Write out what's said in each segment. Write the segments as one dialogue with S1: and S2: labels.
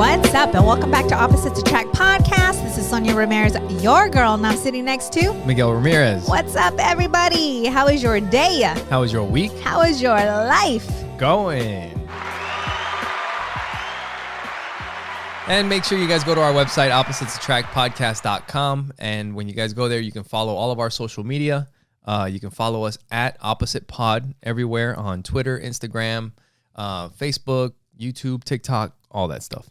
S1: What's up, and welcome back to Opposites Attract Podcast. This is Sonia Ramirez, your girl, and I'm sitting next to
S2: Miguel Ramirez.
S1: What's up, everybody? How is your day?
S2: How was your week?
S1: How is your life?
S2: Going. And make sure you guys go to our website, oppositesattractpodcast.com. And when you guys go there, you can follow all of our social media. You can follow us at Opposite Pod everywhere on Twitter, Instagram, Facebook, YouTube, TikTok, all that stuff.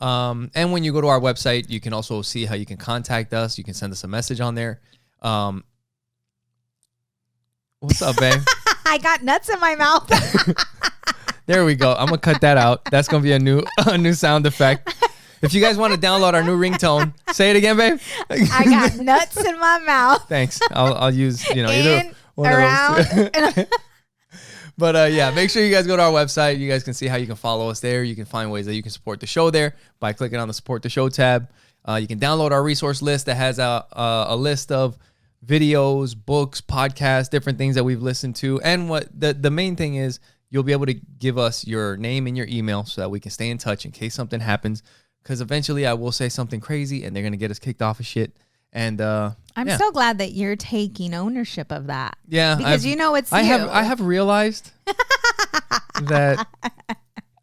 S2: And when you go to our website, you can also see how you can contact us. You can send us a message on there. What's up, babe?
S1: I got nuts in my mouth.
S2: There we go. I'm going to cut that out. That's going to be a new sound effect. If you guys want to download our new ringtone, say it again, babe.
S1: I got nuts in my mouth.
S2: Thanks. I'll use, either one
S1: around.
S2: of those. But yeah, make sure you guys go to our website. You guys can see how you can follow us there. You can find ways that you can support the show there by clicking on the Support the Show tab. You can download our resource list that has a list of videos, books, podcasts, different things that we've listened to. And what the main thing is, you'll be able to give us your name and your email so that we can stay in touch in case something happens. Because eventually I will say something crazy and they're going to get us kicked off of shit. And
S1: I'm so glad that you're taking ownership of that.
S2: Yeah.
S1: Because it's
S2: I
S1: you.
S2: have realized that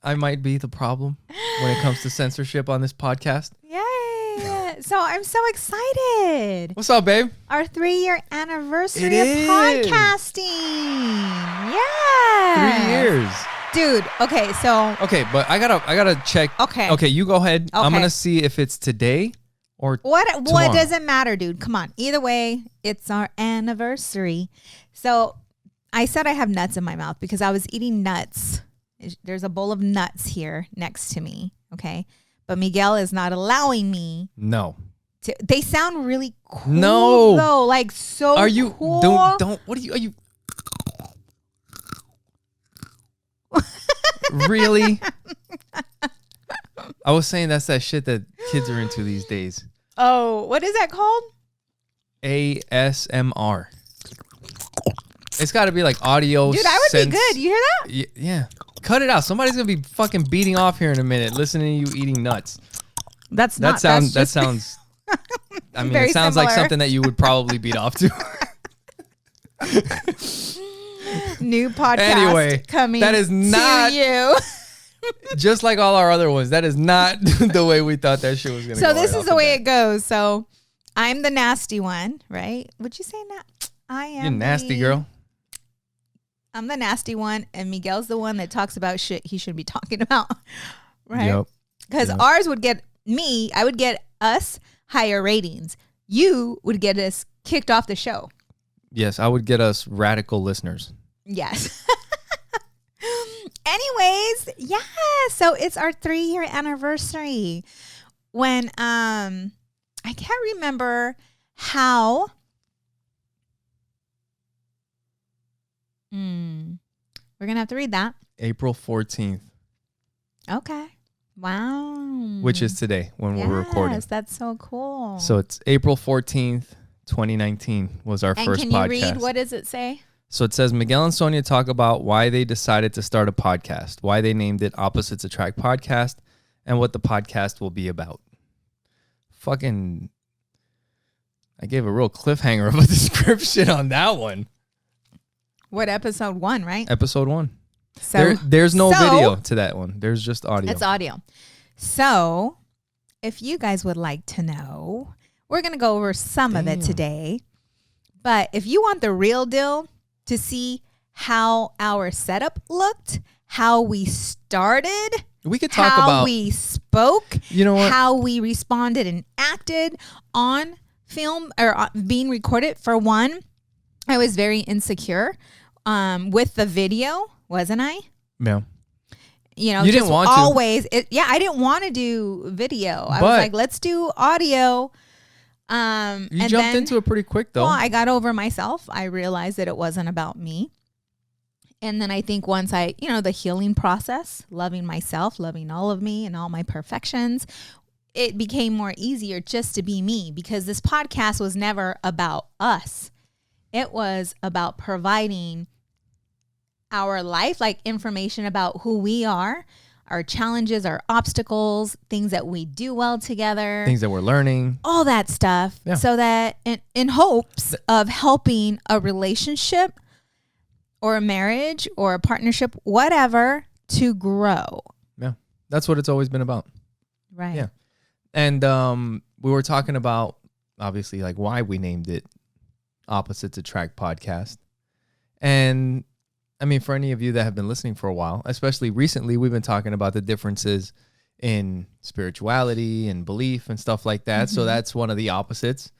S2: I might be the problem when it comes to censorship on this podcast.
S1: Yay. So I'm so excited.
S2: What's up, babe?
S1: Our 3-year anniversary
S2: It
S1: of
S2: is.
S1: podcasting. Yeah.
S2: 3 years.
S1: Dude, okay, so
S2: Okay, but I gotta check.
S1: Okay,
S2: you go ahead. I'm
S1: Okay.
S2: gonna see if it's today or
S1: what
S2: tomorrow.
S1: does it matter, dude? Come on. Either way, it's our anniversary. So I said I have nuts in my mouth because I was eating nuts. There's a bowl of nuts here next to me, okay? But Miguel is not allowing me.
S2: No.
S1: They sound really cool.
S2: No.
S1: Though, like so
S2: Are you
S1: cool.
S2: don't what are you really? I was saying that's that shit that kids are into these days.
S1: Oh, what is that called?
S2: ASMR. It's got to be like audio.
S1: Dude, I would be good. You hear that?
S2: Yeah. Cut it out. Somebody's gonna be fucking beating off here in a minute, listening to you eating nuts.
S1: That
S2: sounds. I mean,
S1: Very
S2: it sounds like
S1: similar.
S2: something that you would probably beat off to.
S1: New podcast
S2: Anyway,
S1: coming
S2: that is not
S1: to you.
S2: Just like all our other ones. That is not the way we thought that shit was gonna go.
S1: So this is the way it goes. So I'm the nasty one, right? Would you say that? I am.
S2: You nasty girl.
S1: I'm the nasty one, and Miguel's the one that talks about shit he should be talking about, right?
S2: Yep.
S1: Because ours would get me, I would get us higher ratings. You would get us kicked off the show.
S2: Yes, I would get us radical listeners.
S1: Yes. Anyways, yeah. So it's our 3-year anniversary. When I can't remember how. We're gonna have to read that.
S2: April 14th.
S1: Okay. Wow.
S2: Which is today when we're recording.
S1: Yes, that's so cool.
S2: So it's April 14th, 2019 was our first
S1: can
S2: podcast.
S1: you read? What does it say?
S2: So it says Miguel and Sonja talk about why they decided to start a podcast, why they named it Opposites Attract Podcast, and what the podcast will be about. Fucking, I gave a real cliffhanger of a description on that one.
S1: What, episode 1, right?
S2: Episode 1.
S1: So
S2: There's no video to that one. There's just audio.
S1: It's audio. So if you guys would like to know, we're going to go over some of it today. But if you want the real deal to see how our setup looked, how we started,
S2: We could talk
S1: how
S2: about
S1: we spoke,
S2: You know what?
S1: how we responded and acted on film or being recorded. For one, I was very insecure with the video, wasn't I?
S2: Yeah.
S1: You know,
S2: You didn't
S1: just
S2: want to.
S1: always. I didn't want to do video. I was like, let's do audio.
S2: You jumped into it pretty quick though.
S1: Well, I got over myself. I realized that it wasn't about me. And then I think once the healing process, loving myself, loving all of me and all my perfections, it became more easier just to be me, because this podcast was never about us. It was about providing our life, like information about who we are, our challenges, our obstacles, things that we do well together,
S2: things that we're learning,
S1: all that stuff.
S2: Yeah.
S1: So that in hopes of helping a relationship or a marriage or a partnership, whatever, to grow.
S2: Yeah. That's what it's always been about.
S1: Right.
S2: Yeah. And we were talking about, obviously, like why we named it Opposites Attract Podcast. And I mean, for any of you that have been listening for a while, especially recently, we've been talking about the differences in spirituality and belief and stuff like that. So that's one of the opposites.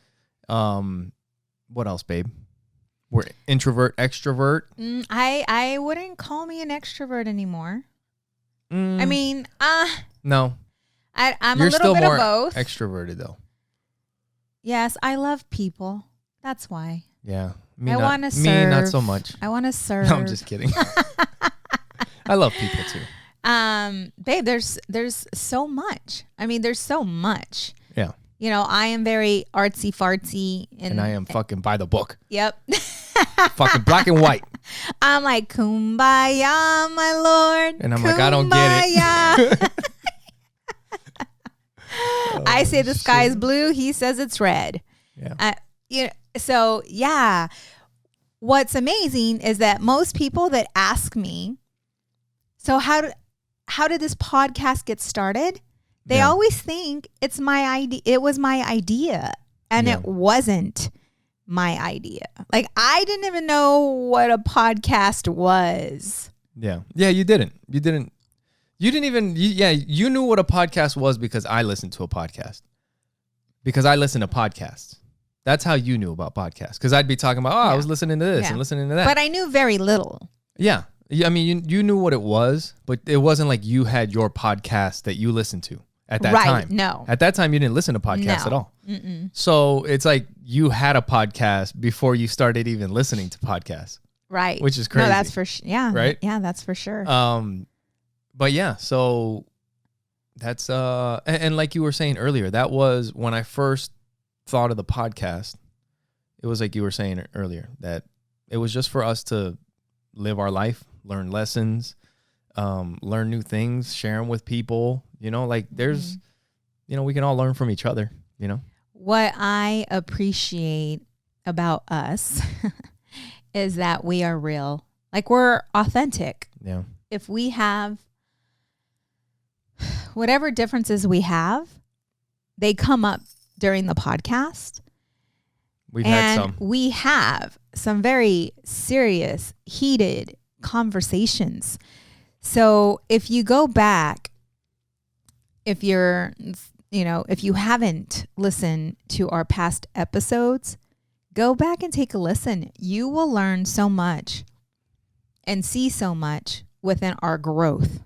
S2: What else, babe? We're introvert, extrovert.
S1: I wouldn't call me an extrovert anymore. I mean,
S2: no.
S1: I'm
S2: You're
S1: a little
S2: still
S1: bit
S2: more
S1: of both.
S2: extroverted, though.
S1: Yes, I love people. That's why.
S2: Yeah.
S1: I want to serve.
S2: Me, not so much.
S1: I want to serve.
S2: No, I'm just kidding. I love people too.
S1: Babe, there's so much. I mean, there's so much.
S2: Yeah.
S1: You know, I am very artsy fartsy.
S2: And I am fucking by the book.
S1: Yep.
S2: Fucking black and white.
S1: I'm like, kumbaya, my lord.
S2: And I'm like, I don't get it.
S1: I say the sky is blue. He says it's red.
S2: Yeah.
S1: So yeah, what's amazing is that most people that ask me, so how did this podcast get started? They always think it's my idea. It was my idea, and it wasn't my idea. Like, I didn't even know what a podcast was.
S2: Yeah. Yeah, you didn't. You didn't even, you knew what a podcast was because I listened to a podcast. Because I listen to podcasts. That's how you knew about podcasts. Because I'd be talking about, I was listening to this and listening to that.
S1: But I knew very little.
S2: Yeah. I mean, you knew what it was, but it wasn't like you had your podcast that you listened to at that time.
S1: No.
S2: At that time, you didn't listen to podcasts at all.
S1: Mm-mm.
S2: So it's like you had a podcast before you started even listening to podcasts.
S1: Right.
S2: Which is crazy.
S1: No, that's for sure. Yeah.
S2: Right?
S1: Yeah, that's for sure.
S2: But yeah, so that's and like you were saying earlier, that was when I first thought of the podcast. It was like you were saying earlier, that it was just for us to live our life, learn lessons, learn new things, share them with people, like there's, we can all learn from each other,
S1: What I appreciate about us is that we are real. Like, we're authentic.
S2: Yeah.
S1: If we have whatever differences we have, they come up during the podcast.
S2: We've had some.
S1: We have some very serious, heated conversations. So if you go back, if you haven't listened to our past episodes, go back and take a listen. You will learn so much and see so much within our growth.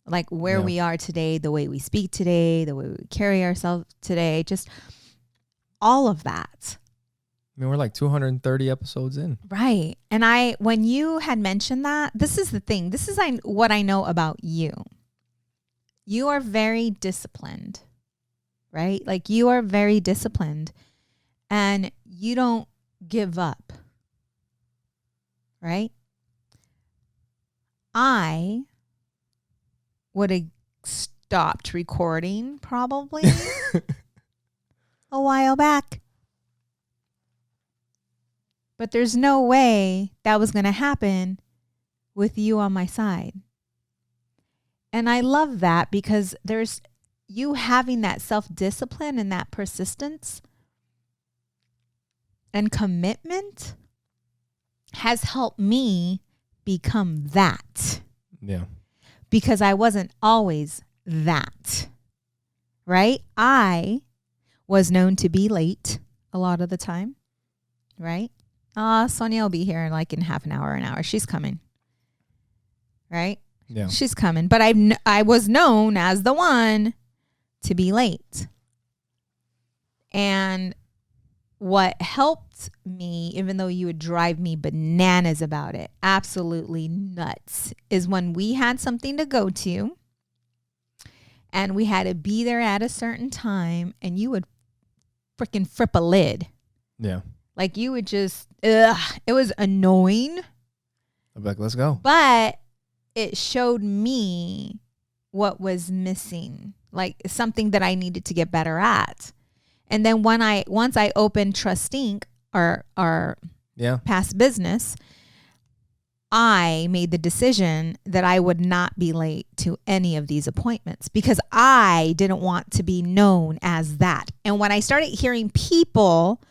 S1: Like where we are today, the way we speak today, the way we carry ourselves today, just all of that.
S2: I mean, we're like 230 episodes in.
S1: Right. And when you had mentioned that, this is the thing. This is what I know about you. You are very disciplined, right? Like, you are very disciplined and you don't give up, right? I would have stopped recording probably a while back. But there's no way that was going to happen with you on my side. And I love that because there's you having that self-discipline and that persistence and commitment has helped me become that.
S2: Yeah.
S1: Because I wasn't always that, right? I was known to be late a lot of the time, right? Sonia will be here in half an hour. She's coming, right?
S2: Yeah.
S1: She's coming. But I was known as the one to be late. And what helped me, even though you would drive me bananas about it, absolutely nuts, is when we had something to go to and we had to be there at a certain time and you would freaking fripp a lid.
S2: Yeah.
S1: Like, you would just, it was annoying.
S2: I'm like, let's go.
S1: But it showed me what was missing, like something that I needed to get better at. And then once I opened Trust Inc., our past business, I made the decision that I would not be late to any of these appointments because I didn't want to be known as that. And when I started hearing people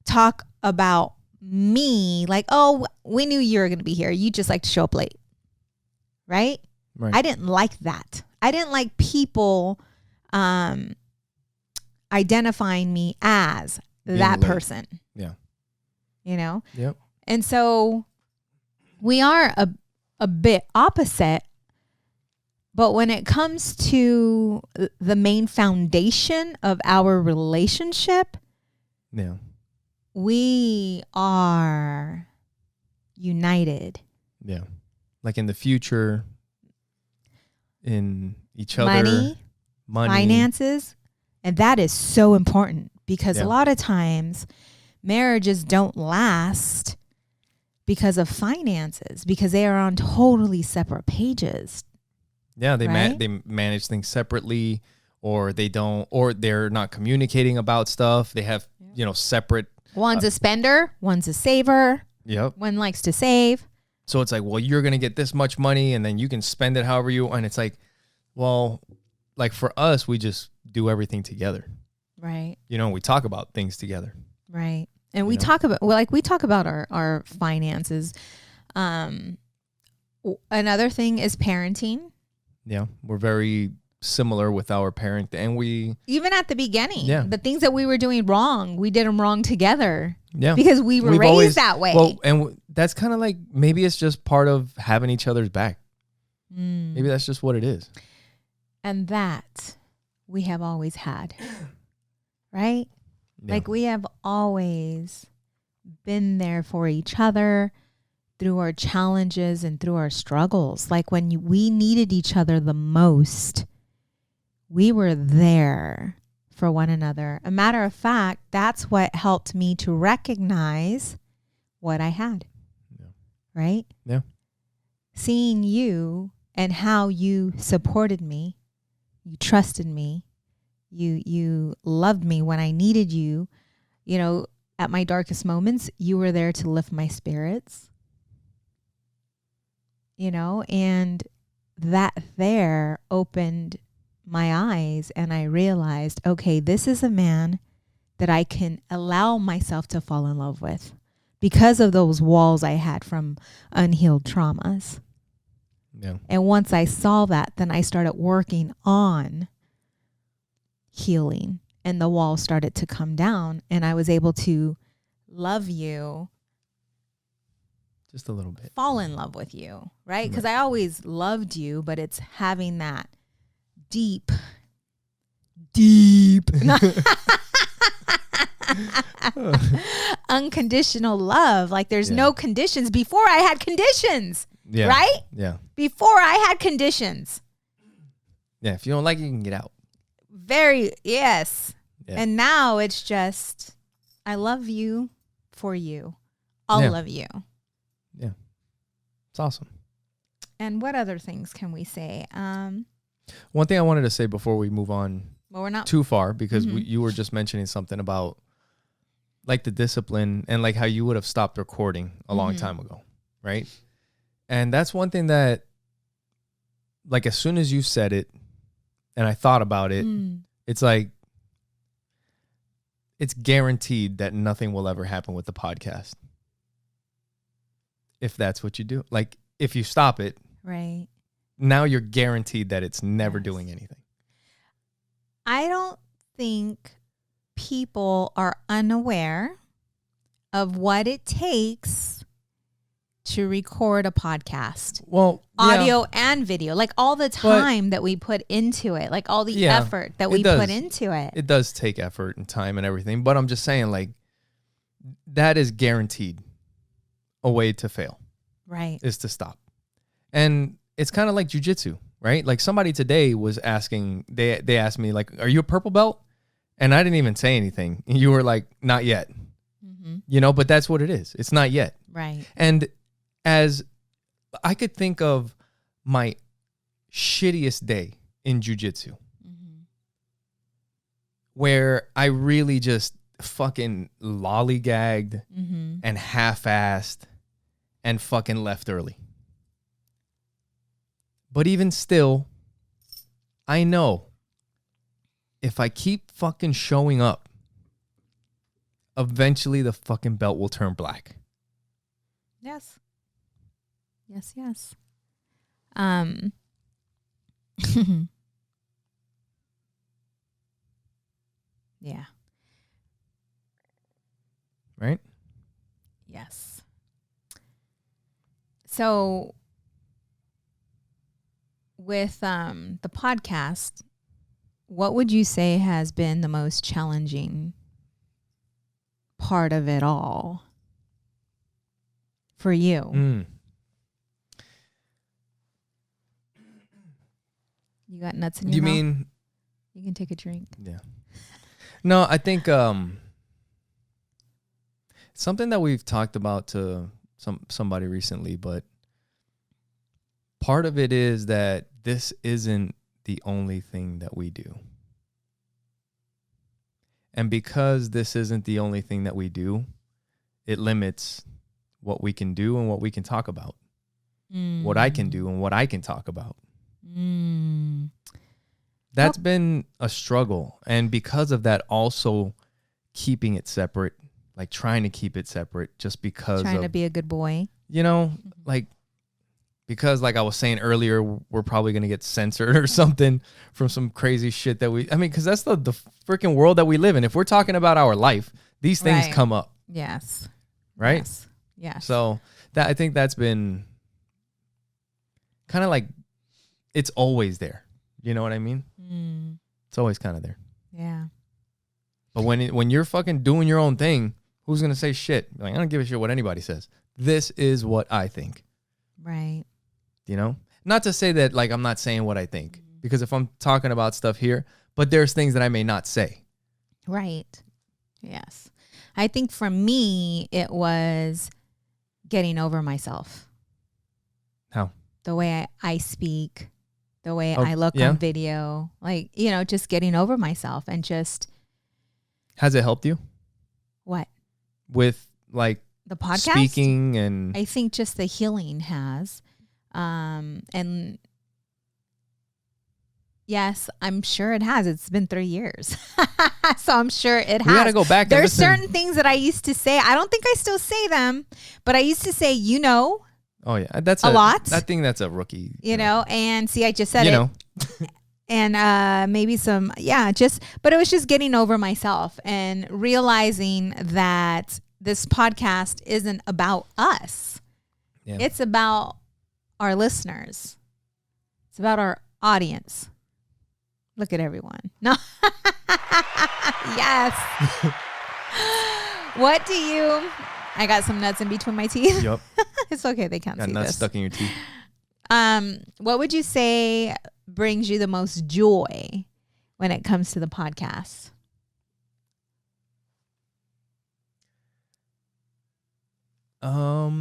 S1: talk about me, like, oh, we knew you were going to be here. You just like to show up late. Right?
S2: Right.
S1: I didn't like that. I didn't like people identifying me as being that late person.
S2: Yeah.
S1: You know?
S2: Yep.
S1: And so we are a bit opposite, but when it comes to the main foundation of our relationship, we are united.
S2: Yeah. Like in the future, in each other, money,
S1: finances. And that is so important because a lot of times marriages don't last because of finances, because they are on totally separate pages.
S2: Yeah, they manage things separately, or they don't, or they're not communicating about stuff. They have, separate.
S1: One's a spender, one's a saver.
S2: Yep.
S1: One likes to save.
S2: So it's like, well, you're going to get this much money and then you can spend it however you want. And it's like, well, like for us, we just do everything together.
S1: Right.
S2: We talk about things together.
S1: Right. And we talk about, our finances. Another thing is parenting.
S2: Yeah. We're very similar with our parent, and
S1: even at the beginning, the things that we were doing wrong, we did them wrong together.
S2: Yeah.
S1: Because we were raised that way.
S2: Well, and that's kind of like, maybe it's just part of having each other's back. Maybe that's just what it is.
S1: And that we have always had, right?
S2: Yeah.
S1: Like we have always been there for each other through our challenges and through our struggles. Like when we needed each other the most, we were there for one another. A matter of fact, that's what helped me to recognize what I had. Yeah. Right?
S2: Yeah.
S1: Seeing you and how you supported me, you trusted me, you loved me when I needed you. At my darkest moments, you were there to lift my spirits. And that there opened my eyes, and I realized, okay, this is a man that I can allow myself to fall in love with because of those walls I had from unhealed traumas.
S2: Yeah.
S1: And once I saw that, then I started working on healing, and the walls started to come down, and I was able to love you.
S2: Just a little bit.
S1: Fall in love with you, right? Because I always loved you, but it's having that deep unconditional love. Like there's no conditions. Before I had conditions, right?
S2: Yeah.
S1: Before I had conditions.
S2: Yeah. If you don't like it, you can get out.
S1: Yes. Yeah. And now it's just, I love you for you. I'll love you.
S2: Yeah. It's awesome.
S1: And what other things can we say?
S2: One thing I wanted to say before we move on
S1: we're not
S2: too far, because you were just mentioning something about like the discipline and like how you would have stopped recording a long time ago. Right. And that's one thing that, like, as soon as you said it and I thought about it, it's like, it's guaranteed that nothing will ever happen with the podcast. If that's what you do. Like, if you stop it.
S1: Right.
S2: Now you're guaranteed that it's never doing anything.
S1: I don't think people are unaware of what it takes to record a podcast.
S2: Well,
S1: audio and video, like all the time that we put into it, like all the effort that we put into it.
S2: It does take effort and time and everything, but I'm just saying, like, that is guaranteed a way to fail.
S1: Right.
S2: Is to stop. And it's kind of like jujitsu, right? Like somebody today was asking, they asked me, like, are you a purple belt? And I didn't even say anything. You were like, not yet. But that's what it is. It's not yet.
S1: Right.
S2: And as I could think of my shittiest day in jiu-jitsu where I really just fucking lollygagged and half-assed and fucking left early. But even still, I know if I keep fucking showing up, eventually the fucking belt will turn black.
S1: Yes. Yes, yes. Yeah.
S2: Right?
S1: Yes. So with the podcast, what would you say has been the most challenging part of it all for you? You got nuts in your mouth? You mean you can take a drink?
S2: Yeah. No, I think something that we've talked about to somebody recently, but part of it is that this isn't the only thing that we do. And because this isn't the only thing that we do, it limits what we can do and what we can talk about. What I can do and what I can talk about. That's been a struggle. And because of that, also keeping it separate, like trying to keep it separate just because
S1: trying to be a good boy.
S2: You know, like, because like I was saying earlier, we're probably going to get censored or something from some crazy shit that because that's the freaking world that we live in. If we're talking about our life, these things come up.
S1: Yes.
S2: Right?
S1: Yes. Yes.
S2: So I think that's been kind of like, it's always there. You know what I mean? It's always kind of there.
S1: Yeah.
S2: But when you're fucking doing your own thing, who's going to say shit? Like, I don't give a shit what anybody says. This is what I think.
S1: Right.
S2: You know? Not to say that, like, I'm not saying what I think. Because if I'm talking about stuff here, but there's things that I may not say.
S1: Right. Yes. I think for me, it was getting over myself.
S2: How?
S1: The way I speak, the way I look on video, like, you know, just getting over myself and just.
S2: Has it helped you?
S1: What?
S2: With like
S1: the podcast?
S2: Speaking and. I
S1: think just the healing has. And yes, I'm sure it has. It's been 3 years. So I'm sure it has.
S2: We got to go back.
S1: There's certain things that I used to say. I don't think I still say them, but I used to say, you know.
S2: Oh yeah, that's
S1: a lot.
S2: I think that's a rookie.
S1: You know, and see, I just said it. And maybe some, but it was just getting over myself and realizing that this podcast isn't about us. Yeah. It's about our listeners. It's about our audience. Look at everyone. No. Yes. What do you... I got some nuts in between my teeth.
S2: Yep.
S1: It's okay. They can't see
S2: nuts
S1: this.
S2: Stuck in your teeth.
S1: What would you say brings you the most joy when it comes to the podcast?
S2: What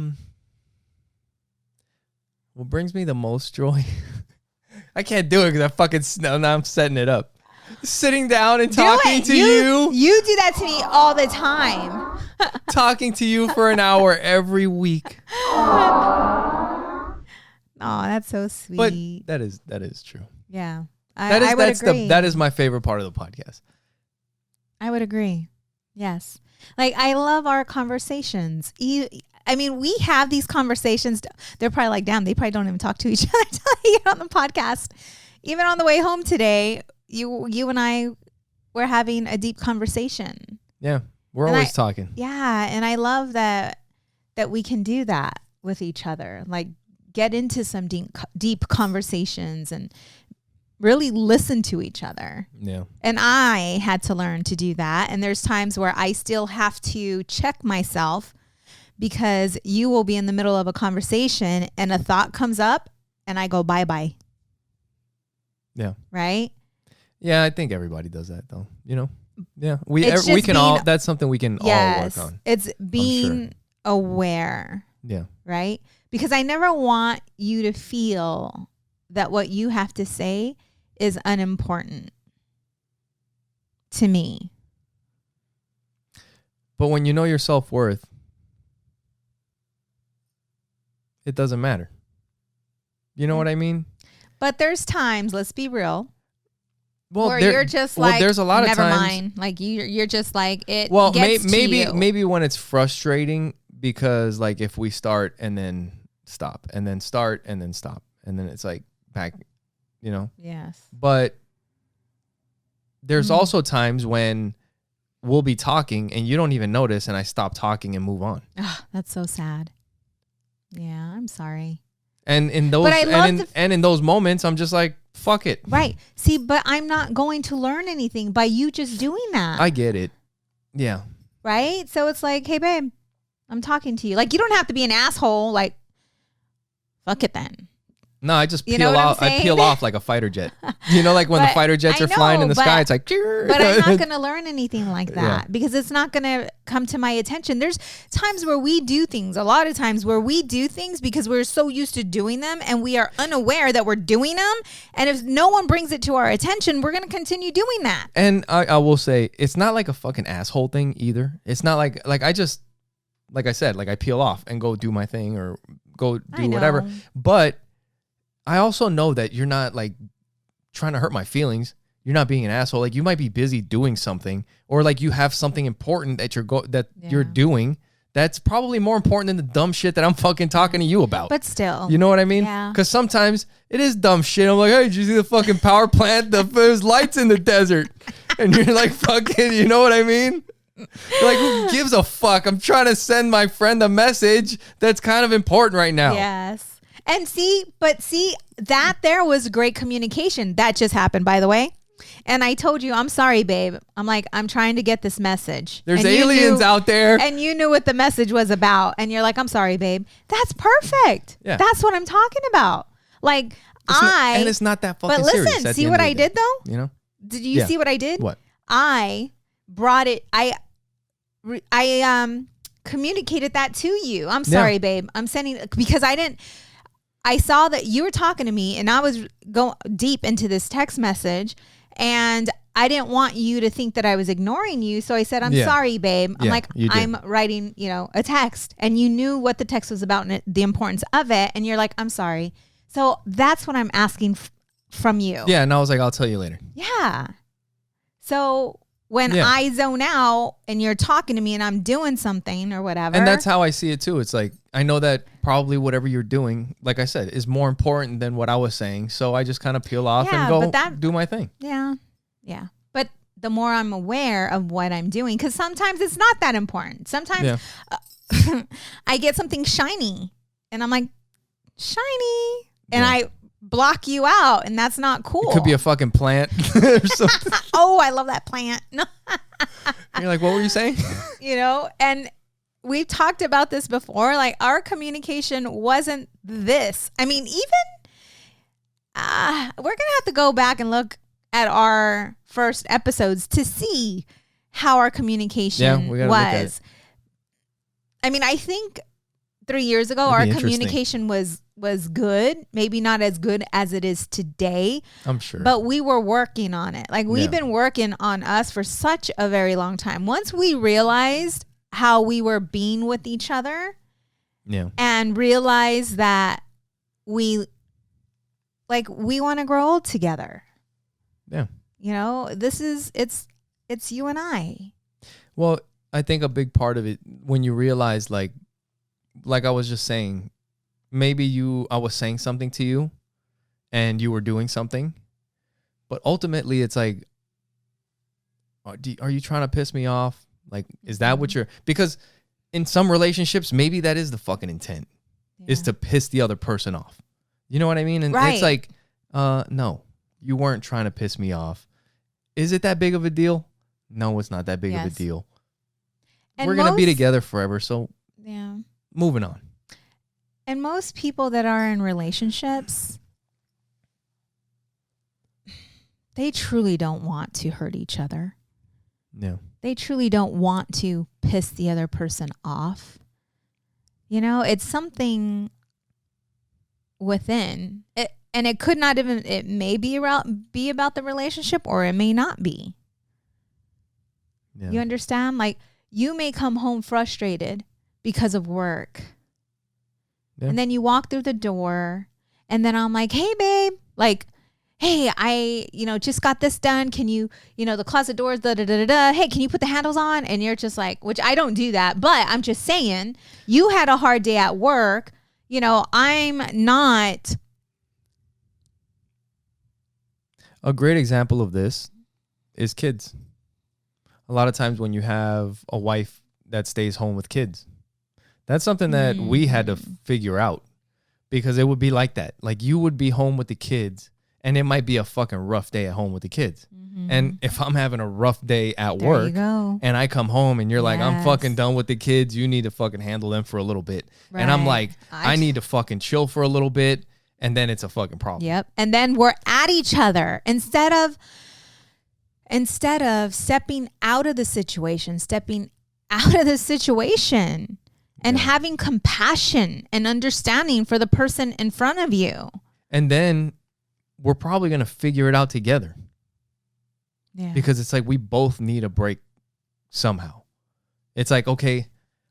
S2: brings me the most joy? I can't do it because now I'm setting it up. Sitting down and talking to you.
S1: You do that to me all the time.
S2: Talking to you for an hour every week.
S1: Oh, that's so sweet.
S2: But that is true.
S1: Yeah. I would agree.
S2: That is my favorite part of the podcast.
S1: I would agree. Yes. Like, I love our conversations. I mean, we have these conversations. They're probably like, damn, they probably don't even talk to each other until they get on the podcast. Even on the way home today, you and I were having a deep conversation.
S2: Yeah. We're always talking.
S1: Yeah. And I love that we can do that with each other. Like, get into some deep conversations and really listen to each other.
S2: Yeah.
S1: And I had to learn to do that. And there's times where I still have to check myself because you will be in the middle of a conversation and a thought comes up and I go, bye-bye.
S2: Yeah.
S1: Right?
S2: Yeah, I think everybody does that though. You know? Yeah. We can all, that's something we can all work on.
S1: It's being aware.
S2: Yeah.
S1: Right? Because I never want you to feel that what you have to say is unimportant to me.
S2: But when you know your self-worth, it doesn't matter. You know what I mean?
S1: But there's times, let's be real,
S2: Well,
S1: where you're just like,
S2: there's a lot of
S1: never
S2: times,
S1: mind. Like you're just like, it
S2: well,
S1: gets to you.
S2: maybe when it's frustrating, because like if we start and then stop and then start and then stop and then it's like back, you know?
S1: Yes.
S2: But there's also times when we'll be talking and you don't even notice and I stop talking and move on.
S1: Oh, that's so sad. Yeah, I'm sorry.
S2: And in those and in those moments, I'm just like, fuck it.
S1: Right. See, but I'm not going to learn anything by you just doing that.
S2: I get it. Yeah.
S1: Right? So it's like, hey, babe, I'm talking to you. Like, you don't have to be an asshole. Like, fuck it then.
S2: No, I just peel off. I peel off like a fighter jet. You know, like when the fighter jets are flying in the sky, it's like.
S1: But I'm not going to learn anything like that because it's not going to come to my attention. There's times where we do things, a lot of times where we do things because we're so used to doing them and we are unaware that we're doing them. And if no one brings it to our attention, we're going to continue doing that.
S2: And I will say, it's not like a fucking asshole thing either. It's not like I just, like I said, like I peel off and go do my thing or go do whatever. But I also know that you're not like trying to hurt my feelings. You're not being an asshole. Like you might be busy doing something, or like you have something important that you're doing. That's probably more important than the dumb shit that I'm fucking talking to you about.
S1: But still,
S2: you know what I mean?
S1: Yeah.
S2: Because sometimes it is dumb shit. I'm like, hey, did you see the fucking power plant? There's lights in the desert, and you're like, fucking, you know what I mean? You're like, who gives a fuck? I'm trying to send my friend a message that's kind of important right now.
S1: Yes. And see, that there was great communication. That just happened, by the way. And I told you, I'm sorry, babe. I'm like, I'm trying to get this message.
S2: There's aliens out there.
S1: And you knew what the message was about. And you're like, I'm sorry, babe. That's perfect. Yeah. That's what I'm talking about. Like,
S2: and it's not that fucking serious.
S1: But listen, see what I did though?
S2: You know?
S1: Did you see what I did?
S2: What?
S1: I brought it. I communicated that to you. I'm sorry, babe. I'm sending, because I saw that you were talking to me and I was going deep into this text message and I didn't want you to think that I was ignoring you. So I said, I'm sorry, babe. I'm like, I'm writing, a text, and you knew what the text was about and the importance of it. And you're like, I'm sorry. So that's what I'm asking from you.
S2: Yeah. And I was like, I'll tell you later.
S1: Yeah. So when I zone out and you're talking to me and I'm doing something or whatever.
S2: And that's how I see it too. It's like, I know that probably whatever you're doing, like I said, is more important than what I was saying. So I just kind of peel off and go do my thing.
S1: Yeah. Yeah. But the more I'm aware of what I'm doing, because sometimes it's not that important. Sometimes I get something shiny and I'm like, shiny. And I block you out, and that's not cool.
S2: It could be a fucking plant or something.
S1: Oh, I love that plant. No.
S2: You're like, what were you saying?
S1: And we've talked about this before. Like, our communication wasn't this. I mean, even we're gonna have to go back and look at our first episodes to see how our communication was. I mean, I think 3 years ago, our communication was good. Maybe not as good as it is today.
S2: I'm sure.
S1: But we were working on it. Like, we've been working on us for such a very long time. Once we realized how we were being with each other and realized that we want to grow old together.
S2: Yeah.
S1: It's you and I.
S2: Well, I think a big part of it, when you realize, like I was just saying, maybe I was saying something to you and you were doing something, but ultimately it's like, are you trying to piss me off? Like, is that what because in some relationships, maybe that is the fucking intent, is to piss the other person off. You know what I mean? And it's like, no, you weren't trying to piss me off. Is it that big of a deal? No, it's not that big of a deal. And we're going to be together forever. So moving on.
S1: And most people that are in relationships, they truly don't want to hurt each other.
S2: No.
S1: They truly don't want to piss the other person off. It's something within. And it could not even, it may be about the relationship, or it may not be.
S2: Yeah.
S1: You understand? Like, you may come home frustrated because of work. Yeah. And then you walk through the door, and then I'm like, hey, babe, like, hey, I, just got this done. Can you, the closet doors, Hey, can you put the handles on? And you're just like, which I don't do that, but I'm just saying, you had a hard day at work. I'm not.
S2: A great example of this is kids. A lot of times when you have a wife that stays home with kids, that's something that we had to figure out, because it would be like that. Like, you would be home with the kids, and it might be a fucking rough day at home with the kids. Mm-hmm. And if I'm having a rough day at work and I come home and you're like, I'm fucking done with the kids, you need to fucking handle them for a little bit. Right. And I'm like, I need to fucking chill for a little bit. And then it's a fucking problem.
S1: Yep. And then we're at each other instead of stepping out of the situation and having compassion and understanding for the person in front of you.
S2: And then we're probably going to figure it out together. Yeah. Because it's like we both need a break somehow. It's like, okay,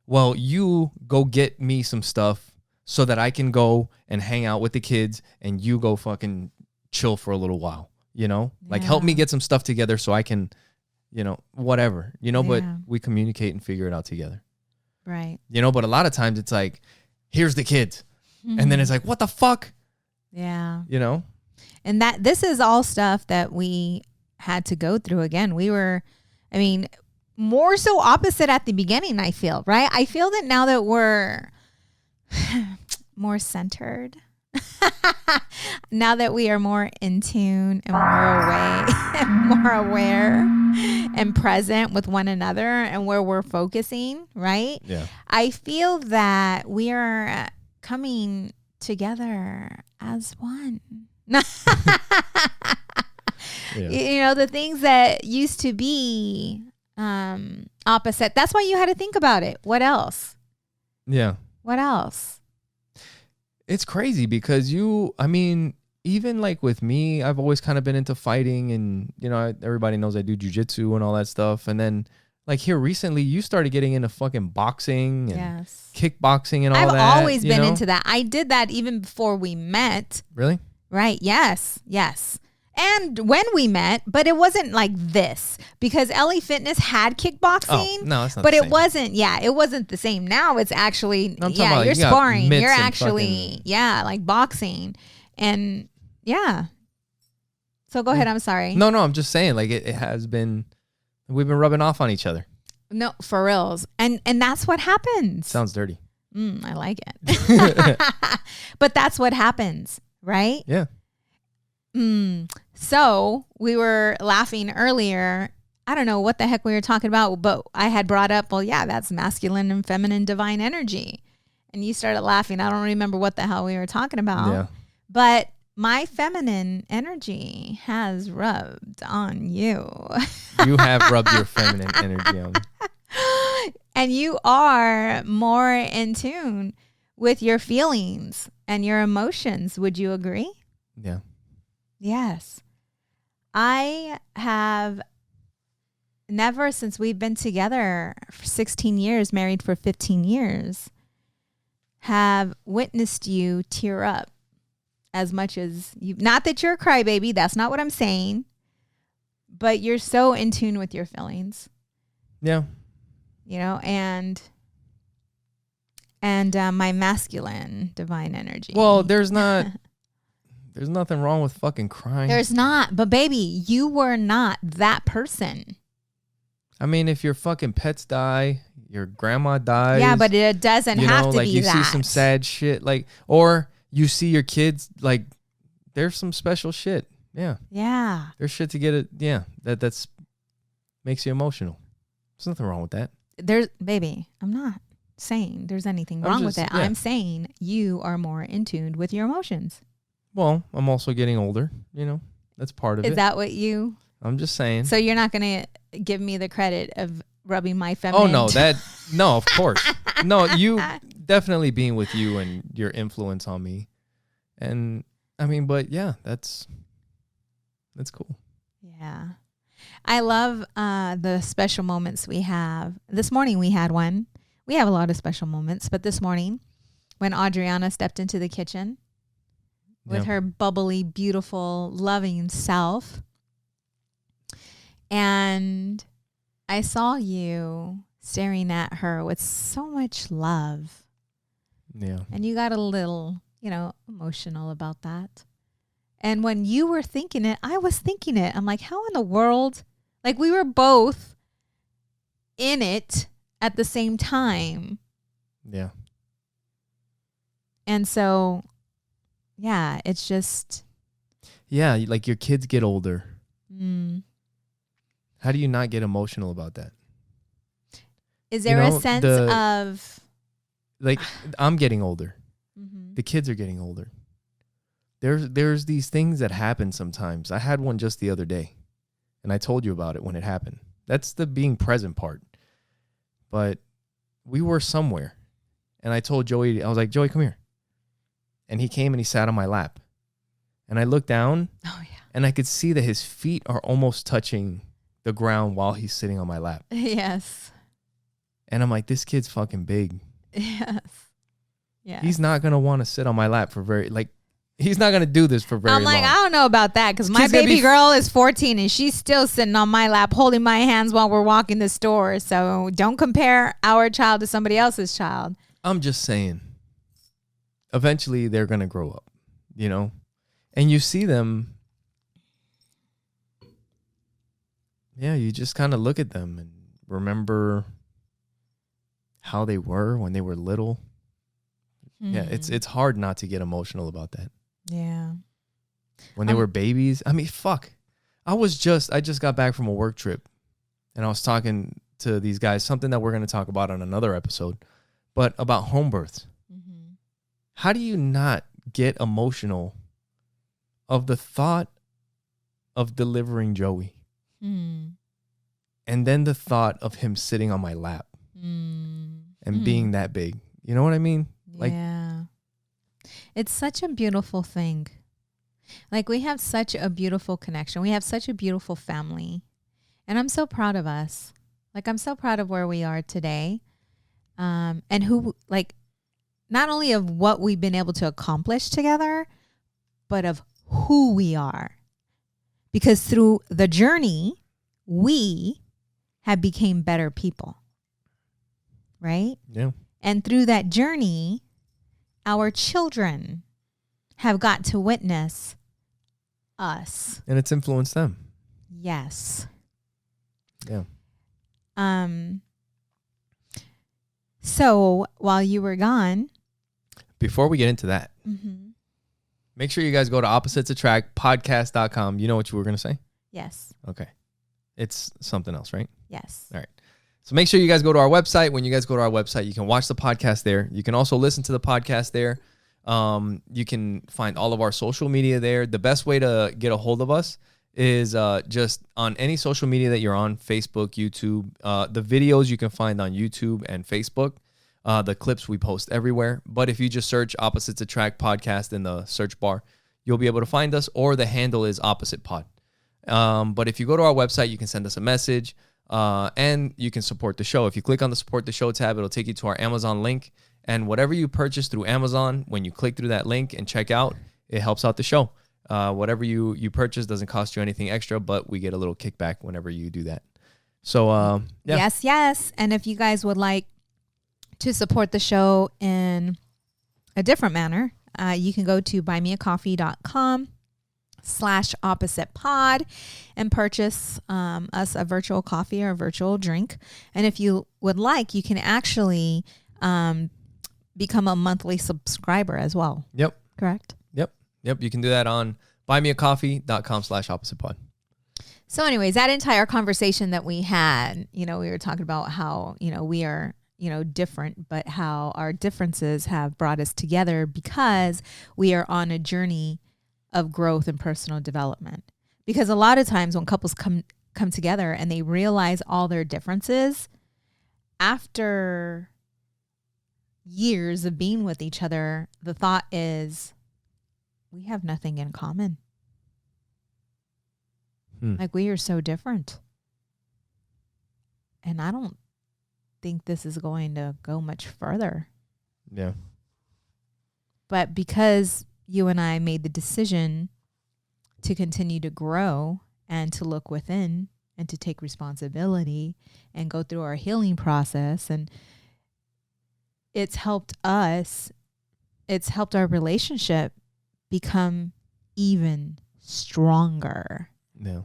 S2: well, you go get me some stuff so that I can go and hang out with the kids, and you go fucking chill for a little while, Like, help me get some stuff together so I can, whatever, but we communicate and figure it out together.
S1: Right.
S2: But a lot of times it's like, here's the kids. Mm-hmm. And then it's like, what the fuck?
S1: Yeah.
S2: And
S1: that this is all stuff that we had to go through. Again, more so opposite at the beginning, I feel, right? I feel that now that we're more centered, now that we are more in tune and more aware and present with one another and where we're focusing, right?
S2: Yeah.
S1: I feel that we are coming together as one.
S2: Yeah.
S1: The things that used to be opposite. That's why you had to think about it. What else?
S2: Yeah.
S1: What else?
S2: It's crazy because even like with me, I've always kind of been into fighting, and, everybody knows I do jujitsu and all that stuff. And then like here recently, you started getting into fucking boxing and kickboxing and all that.
S1: I've always been into that. I did that even before we met.
S2: Really?
S1: Right. Yes. And when we met, but it wasn't like this, because LA Fitness had kickboxing.
S2: Oh, no, it's not.
S1: But it wasn't. Yeah, it wasn't the same. Now it's actually. Yeah, you're sparring. You're actually. Yeah, like boxing, and yeah. So go ahead. I'm sorry.
S2: No, I'm just saying. Like it has been. We've been rubbing off on each other.
S1: No, for reals, and that's what happens.
S2: Sounds dirty.
S1: I like it. But that's what happens, right?
S2: Yeah.
S1: So we were laughing earlier. I don't know what the heck we were talking about, but I had brought up, well, yeah, that's masculine and feminine divine energy. And you started laughing. I don't remember what the hell we were talking about.
S2: Yeah.
S1: But my feminine energy has rubbed on you.
S2: You have rubbed your feminine energy on me.
S1: And you are more in tune with your feelings and your emotions. Would you agree?
S2: Yeah.
S1: Yes. I have never, since we've been together for 16 years, married for 15 years, have witnessed you tear up as much as you. Not that you're a crybaby. That's not what I'm saying. But you're so in tune with your feelings.
S2: Yeah.
S1: And my masculine divine energy.
S2: Well, there's nothing wrong with fucking crying.
S1: There's not. But baby, you were not that person.
S2: I mean, if your fucking pets die, your grandma dies.
S1: Yeah, but it doesn't have to
S2: like
S1: be
S2: you
S1: that.
S2: See some sad shit, like, or you see your kids, like, there's some special shit. Yeah.
S1: Yeah.
S2: There's shit to get it. Yeah. That's makes you emotional. There's nothing wrong with that.
S1: Baby, I'm not saying there's anything wrong with it. Yeah. I'm saying you are more in tune with your emotions.
S2: Well, I'm also getting older, that's part of it.
S1: Is that what you?
S2: I'm just saying.
S1: So you're not going to give me the credit of rubbing my feminine?
S2: Oh, no, of course. No, you definitely being with you and your influence on me. And I mean, but yeah, that's cool.
S1: Yeah. I love the special moments we have. This morning we had one. We have a lot of special moments, but this morning when Adriana stepped into the kitchen with her bubbly, beautiful, loving self, and I saw you staring at her with so much love.
S2: Yeah.
S1: And you got a little, emotional about that. And when you were thinking it, I was thinking it. I'm like, how in the world? Like, we were both in it at the same time.
S2: Yeah.
S1: And so, yeah, it's just.
S2: Yeah, like your kids get older.
S1: Mm.
S2: How do you not get emotional about that?
S1: Is there a sense of.
S2: Like, I'm getting older.
S1: Mm-hmm.
S2: The kids are getting older. There's these things that happen sometimes. I had one just the other day, and I told you about it when it happened. That's the being present part. But we were somewhere, and I told Joey, I was like, Joey, come here. And he came and he sat on my lap. And I looked down, and I could see that his feet are almost touching the ground while he's sitting on my lap.
S1: Yes.
S2: And I'm like, this kid's fucking big.
S1: Yes.
S2: Yeah. He's not going to want to sit on my lap he's not going to do this for very long.
S1: I'm like, I don't know about that because my baby girl is 14 and she's still sitting on my lap holding my hands while we're walking the store. So don't compare our child to somebody else's child.
S2: I'm just saying, eventually they're going to grow up, and you see them. Yeah, you just kind of look at them and remember how they were when they were little. Mm-hmm. Yeah, it's hard not to get emotional about that.
S1: Yeah.
S2: When they were babies. I mean, fuck. I just got back from a work trip, and I was talking to these guys, something that we're going to talk about on another episode, but about home births. Mm-hmm. How do you not get emotional of the thought of delivering Joey? Mm. And then the thought of him sitting on my lap and being that big. You know what I mean?
S1: Yeah. It's such a beautiful thing. Like, we have such a beautiful connection. We have such a beautiful family. And I'm so proud of us. Like, I'm so proud of where we are today. And who, like, not only of what we've been able to accomplish together, but of who we are. Because through the journey, we have become better people. Right?
S2: Yeah.
S1: And through that journey, our children have got to witness us.
S2: And it's influenced them.
S1: Yes.
S2: Yeah.
S1: So while you were gone.
S2: Before we get into that, make sure you guys go to oppositesattractpodcast.com. You know what you were going to say?
S1: Yes.
S2: Okay. It's something else, right?
S1: Yes.
S2: All right. So make sure you guys go to our website. When you guys go to our website, you can watch the podcast there. You can also listen to the podcast there. You can find all of our social media there. The best way to get a hold of us is just on any social media that you're on, Facebook, YouTube. The videos you can find on YouTube and Facebook. The clips we post everywhere. But if you just search Opposites Attract Podcast in the search bar, you'll be able to find us, or the handle is Opposite Pod. But if you go to our website, you can send us a message. And you can support the show. If you click on the support the show tab, it'll take you to our Amazon link. And whatever you purchase through Amazon, when you click through that link and check out, it helps out the show. Whatever you purchase doesn't cost you anything extra, but we get a little kickback whenever you do that. So, yeah.
S1: Yes. And if you guys would like to support the show in a different manner, you can go to buymeacoffee.com/oppositepod and purchase us a virtual coffee or a virtual drink. And if you would like, you can actually become a monthly subscriber as well.
S2: Yep.
S1: Correct?
S2: Yep. You can do that on buymeacoffee.com/oppositepod.
S1: So anyways, that entire conversation that we had, we were talking about how, we are, different, but how our differences have brought us together because we are on a journey of growth and personal development. Because a lot of times when couples come together and they realize all their differences, after years of being with each other, the thought is, we have nothing in common.
S2: Hmm.
S1: Like, we are so different. And I don't think this is going to go much further.
S2: Yeah.
S1: But because you and I made the decision to continue to grow and to look within and to take responsibility and go through our healing process, and it's helped us, it's helped our relationship become even stronger.
S2: Yeah.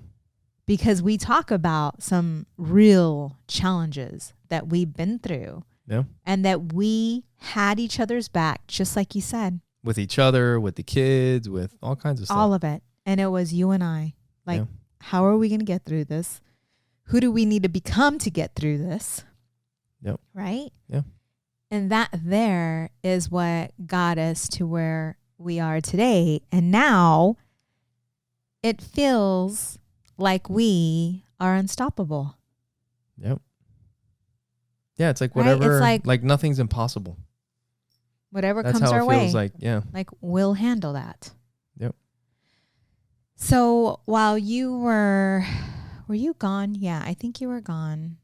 S1: Because we talk about some real challenges that we've been through.
S2: Yeah.
S1: And that we had each other's back, just like you said.
S2: With each other, with the kids, with all kinds of stuff.
S1: All of it. And it was you and I. Like,
S2: Yeah.
S1: how are we going to get through this? Who do we need to become to get through this?
S2: Yep.
S1: Right?
S2: Yeah.
S1: And that there is what got us to where we are today. And now it feels like we are unstoppable.
S2: Yep. Yeah, it's like
S1: Right?
S2: whatever,
S1: It's
S2: like nothing's impossible.
S1: Whatever
S2: That's
S1: comes
S2: how
S1: our
S2: it
S1: way.
S2: feels like, yeah.
S1: Like, we'll handle that.
S2: Yep.
S1: So while you were you gone? Yeah, I think you were gone.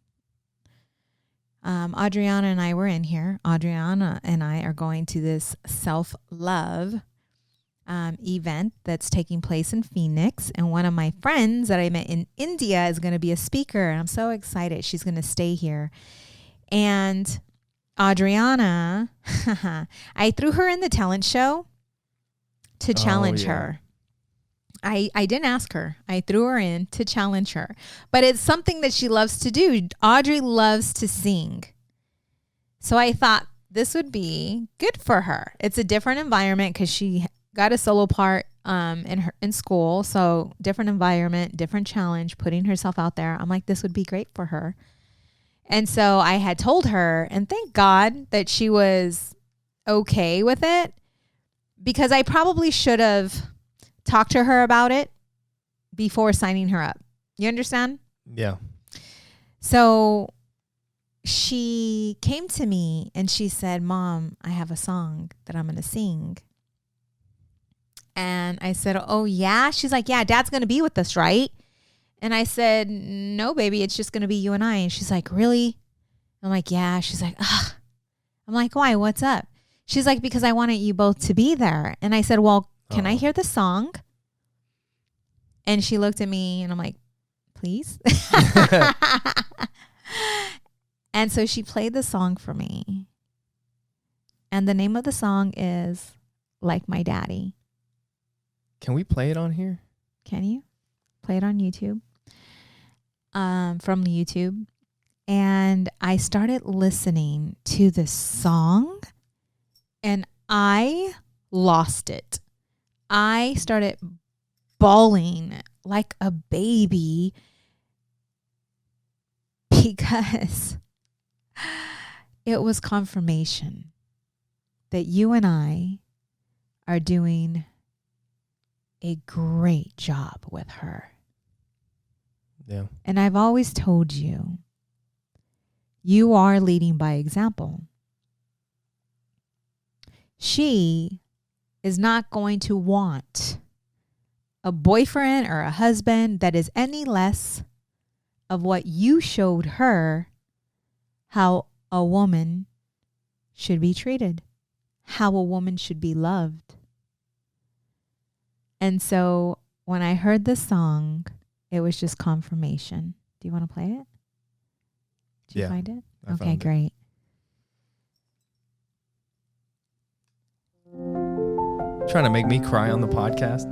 S1: Adriana and I were in here. Adriana and I are going to this self-love event that's taking place in Phoenix. And one of my friends that I met in India is going to be a speaker. And I'm so excited. She's going to stay here. And Adriana, I threw her in the talent show to challenge her. I didn't ask her. I threw her in to challenge her. But it's something that she loves to do. Audrey loves to sing. So I thought this would be good for her. It's a different environment because she got a solo part in school. So different environment, different challenge, putting herself out there. I'm like, this would be great for her. And so I had told her, and thank God that she was okay with it, because I probably should have talked to her about it before signing her up. You understand?
S2: Yeah.
S1: So she came to me and she said, Mom, I have a song that I'm going to sing. And I said, oh, yeah? She's like, yeah, Dad's going to be with us, right? And I said, no, baby, it's just going to be you and I. And she's like, really? I'm like, yeah. She's like, ugh. I'm like, why? What's up? She's like, because I wanted you both to be there. And I said, well, can I hear the song? And she looked at me and I'm like, please? And so she played the song for me. And the name of the song is Like My Daddy.
S2: Can we play it on here?
S1: Can you? Play it on YouTube. From YouTube. And I started listening to this song and I lost it. I started bawling like a baby because it was confirmation that you and I are doing a great job with her.
S2: Yeah.
S1: And I've always told you, you are leading by example. She is not going to want a boyfriend or a husband that is any less of what you showed her how a woman should be treated, how a woman should be loved. And so when I heard the song, it was just confirmation. Do you want to play it? Did you find it? Okay, great.
S2: Trying to make me cry on the podcast?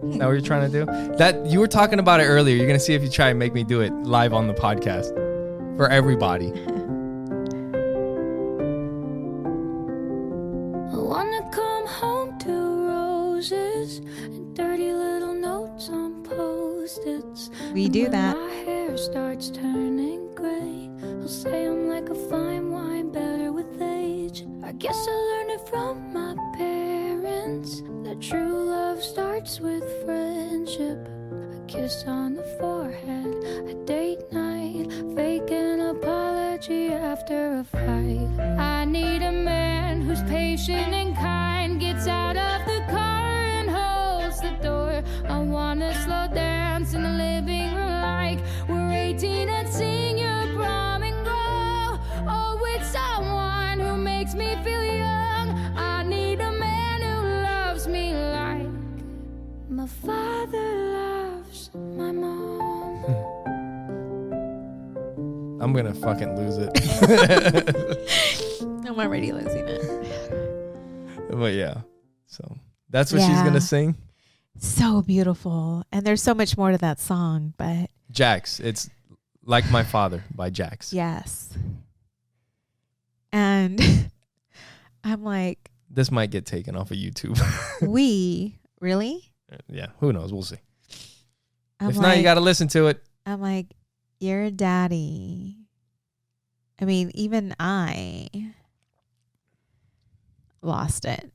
S2: Is that what you're trying to do? That you were talking about it earlier. You're going to see if you try and make me do it live on the podcast for everybody.
S3: I wanna come home to roses and dirty little notes on post-its.
S1: We do
S3: when
S1: that.
S3: My hair starts turning gray, I'll say I'm like a fine wine, better with age. I guess I learned it from my parents, that true love starts with friendship. A kiss on the forehead, a date night, fake an apology after a fight. I need a man who's patient and kind, gets out of the car and holds wanna slow dance in the living room like we're 18 and sing your prom and go. Oh, with someone who makes me feel young. I need a man who loves me like my father loves my mom.
S2: I'm gonna fucking lose it.
S1: I'm already losing it.
S2: But yeah, so that's what she's gonna sing.
S1: So beautiful. And there's so much more to that song, but
S2: Jax, it's Like My Father by Jax.
S1: yes. And I'm like,
S2: This might get taken off of YouTube.
S1: we really?
S2: Yeah, who knows? We'll see.
S1: I'm
S2: If not, you got to listen to it.
S1: I'm like, your daddy. I mean, even I lost it.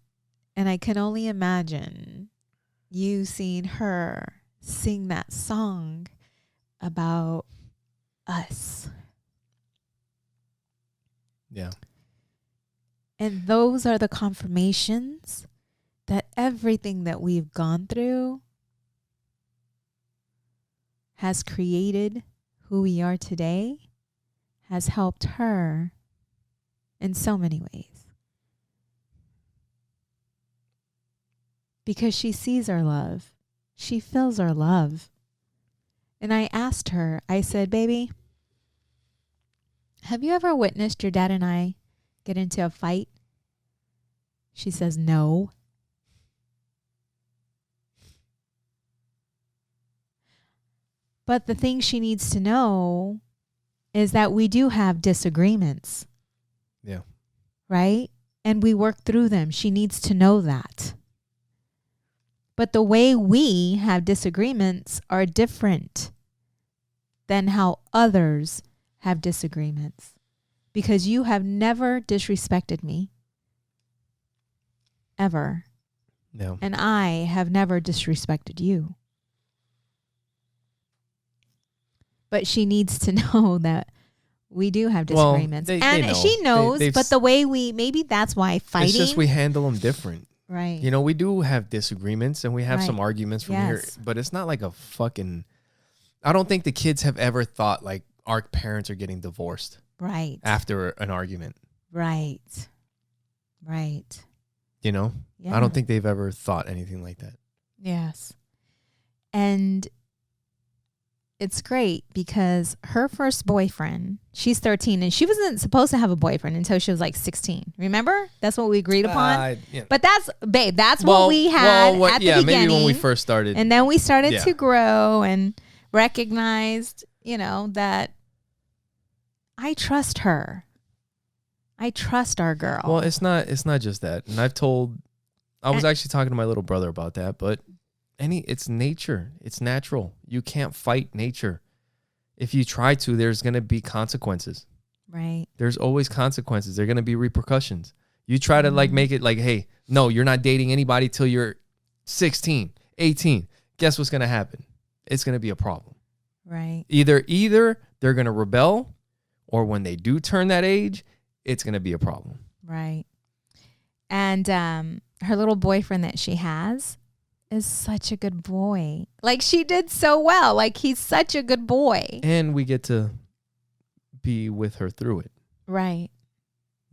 S1: And I can only imagine you seeing her sing that song about us.
S2: Yeah.
S1: And those are the confirmations that everything that we've gone through has created who we are today, has helped her in so many ways. Because she sees our love. She feels our love. And I asked her, I said, baby, have you ever witnessed your dad and I get into a fight? She says, no. But the thing she needs to know is that we do have disagreements.
S2: Yeah.
S1: Right? And we work through them. She needs to know that. But the way we have disagreements are different than how others have disagreements. Because you have never disrespected me. Ever.
S2: Yeah.
S1: And I have never disrespected you. But she needs to know that we do have disagreements.
S2: Well, they
S1: and
S2: know.
S1: she knows,
S2: They've
S1: but the way maybe that's why fighting.
S2: It's just we handle them different.
S1: Right.
S2: You know, we do have disagreements and we have some arguments from here,
S1: Yes.
S2: but it's not like a fucking. I don't think the kids have ever thought like our parents are getting divorced
S1: Right.
S2: after an argument.
S1: Right. Right.
S2: You know,
S1: Yeah.
S2: I don't think they've ever thought anything like that.
S1: Yes. And it's great because her first boyfriend, she's 13 and she wasn't supposed to have a boyfriend until she was like 16. Remember? That's what we agreed upon.
S2: Yeah.
S1: But that's what we had at the beginning.
S2: Maybe when we first started.
S1: And then we started
S2: Yeah.
S1: to grow and recognized, that I trust her. I trust our girl.
S2: Well, it's not just that. And I was actually talking to my little brother about that, but it's nature. It's natural. You can't fight nature. If you try to, there's going to be consequences.
S1: Right.
S2: There's always consequences. There are going to be repercussions. You try to make it like, hey, no, you're not dating anybody till you're 16, 18. Guess what's going to happen? It's going to be a problem.
S1: Right.
S2: Either they're going to rebel, or when they do turn that age, it's going to be a problem.
S1: Right. And her little boyfriend that she has is such a good boy. Like, she did so well. Like, he's such a good boy.
S2: And we get to be with her through it.
S1: Right.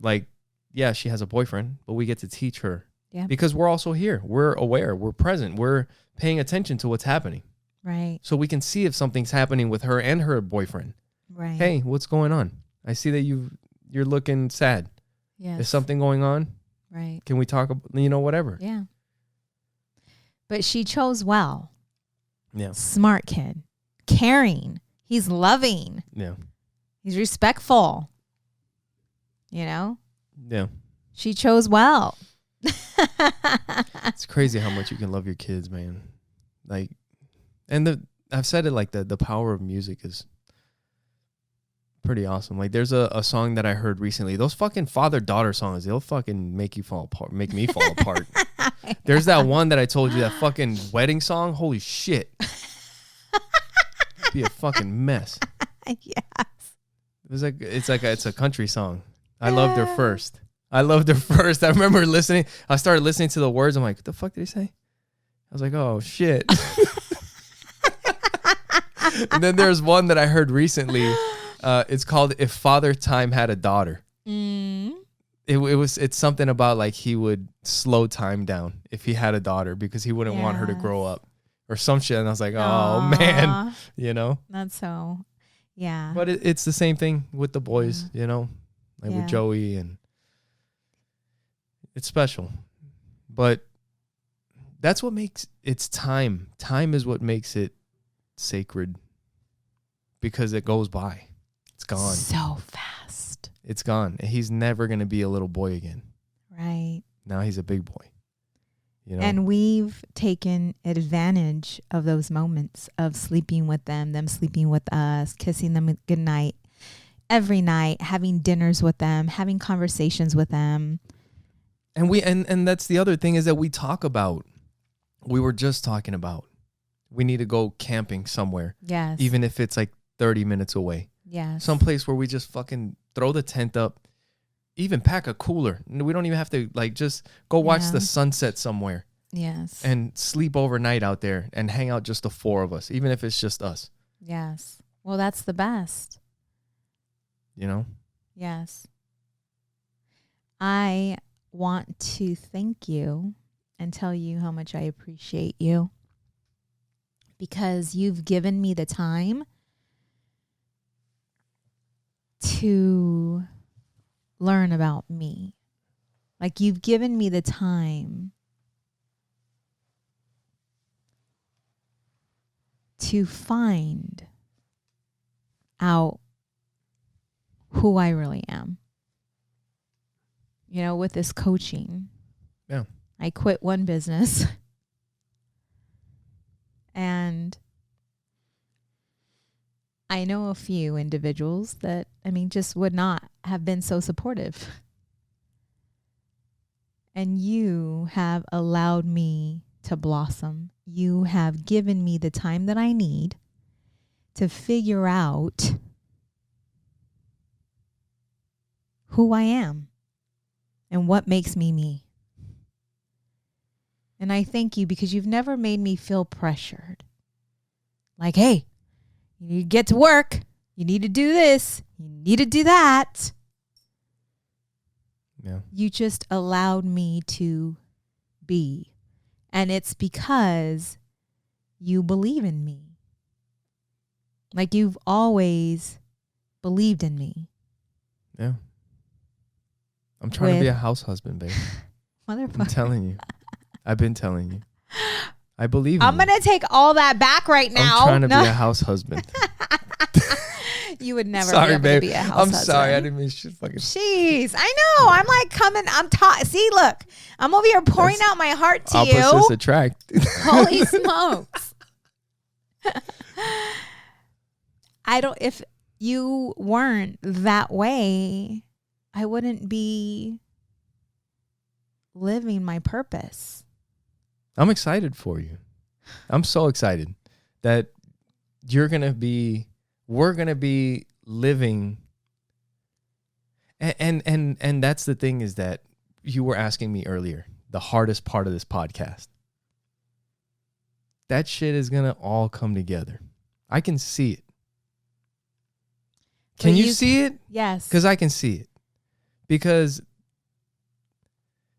S2: Like, yeah, she has a boyfriend, but we get to teach her.
S1: Yeah.
S2: Because we're also here. We're aware. We're present. We're paying attention to what's happening.
S1: Right.
S2: So we can see if something's happening with her and her boyfriend.
S1: Right.
S2: Hey, what's going on? I see that you're looking sad.
S1: Yes.
S2: Is something going on?
S1: Right.
S2: Can we talk about, whatever?
S1: Yeah. But she chose well.
S2: Yeah.
S1: Smart kid. Caring. He's loving.
S2: Yeah.
S1: He's respectful.
S2: Yeah.
S1: She chose well.
S2: It's crazy how much you can love your kids, man. Like, and I've said it like the power of music is pretty awesome. Like, there's a song that I heard recently. Those fucking father-daughter songs, they'll fucking make you fall apart, make me fall apart. There's that one that I told you, that fucking wedding song. Holy shit. Be a fucking mess.
S1: Yes.
S2: It's a country song. I loved her first. I remember listening. I started listening to the words. I'm like, what the fuck did he say? I was like, oh shit. And then there's one that I heard recently. It's called "If Father Time Had a Daughter." It's something about like he would slow time down if he had a daughter because he wouldn't want her to grow up or some shit. And I was like, oh man, you know,
S1: that's so, yeah.
S2: But it's the same thing with the boys, you know, like with Joey, and it's special. But that's what makes it's time. Time is what makes it sacred because it goes by. It's gone.
S1: So fast.
S2: It's gone. He's never going to be a little boy again.
S1: Right.
S2: Now he's a big boy. You know?
S1: And we've taken advantage of those moments of sleeping with them sleeping with us, kissing them goodnight every night, having dinners with them, having conversations with them.
S2: And and that's the other thing is that we were just talking about, we need to go camping somewhere.
S1: Yes.
S2: Even if it's like 30 minutes away.
S1: Yes.
S2: Someplace where we just fucking throw the tent up, even pack a cooler. We don't even have to like just go watch the sunset somewhere.
S1: Yes.
S2: And sleep overnight out there and hang out just the four of us, even if it's just us.
S1: Yes. Well, that's the best.
S2: You know?
S1: Yes. I want to thank you and tell you how much I appreciate you because you've given me the time to learn about me. Like you've given me the time to find out who I really am. You know, with this coaching.
S2: Yeah.
S1: I quit one business and I know a few individuals that, I mean, just would not have been so supportive. And you have allowed me to blossom. You have given me the time that I need to figure out who I am and what makes me me. And I thank you because you've never made me feel pressured. Like, hey, you need to get to work. You need to do this. You need to do that.
S2: Yeah.
S1: You just allowed me to be. And it's because you believe in me. Like you've always believed in me.
S2: Yeah. I'm trying to be a house husband, babe.
S1: Motherfucker.
S2: I'm telling you. I've been telling you. I believe in
S1: I'm
S2: you.
S1: going to take all that back right now.
S2: I'm trying to be a house husband.
S1: You would never
S2: sorry,
S1: be able
S2: babe.
S1: to be a house
S2: I'm
S1: husband.
S2: sorry. I didn't mean shit fucking.
S1: Jeez, I know. I'm like coming. See, look. I'm over here pouring out my heart to you.
S2: Opposites attract.
S1: Holy smokes. If you weren't that way, I wouldn't be living my purpose.
S2: I'm excited for you. I'm so excited that we're going to be living. And that's the thing is that you were asking me earlier, the hardest part of this podcast. That shit is going to all come together. I can see it. Can you see it?
S1: Yes.
S2: Because I can see it. Because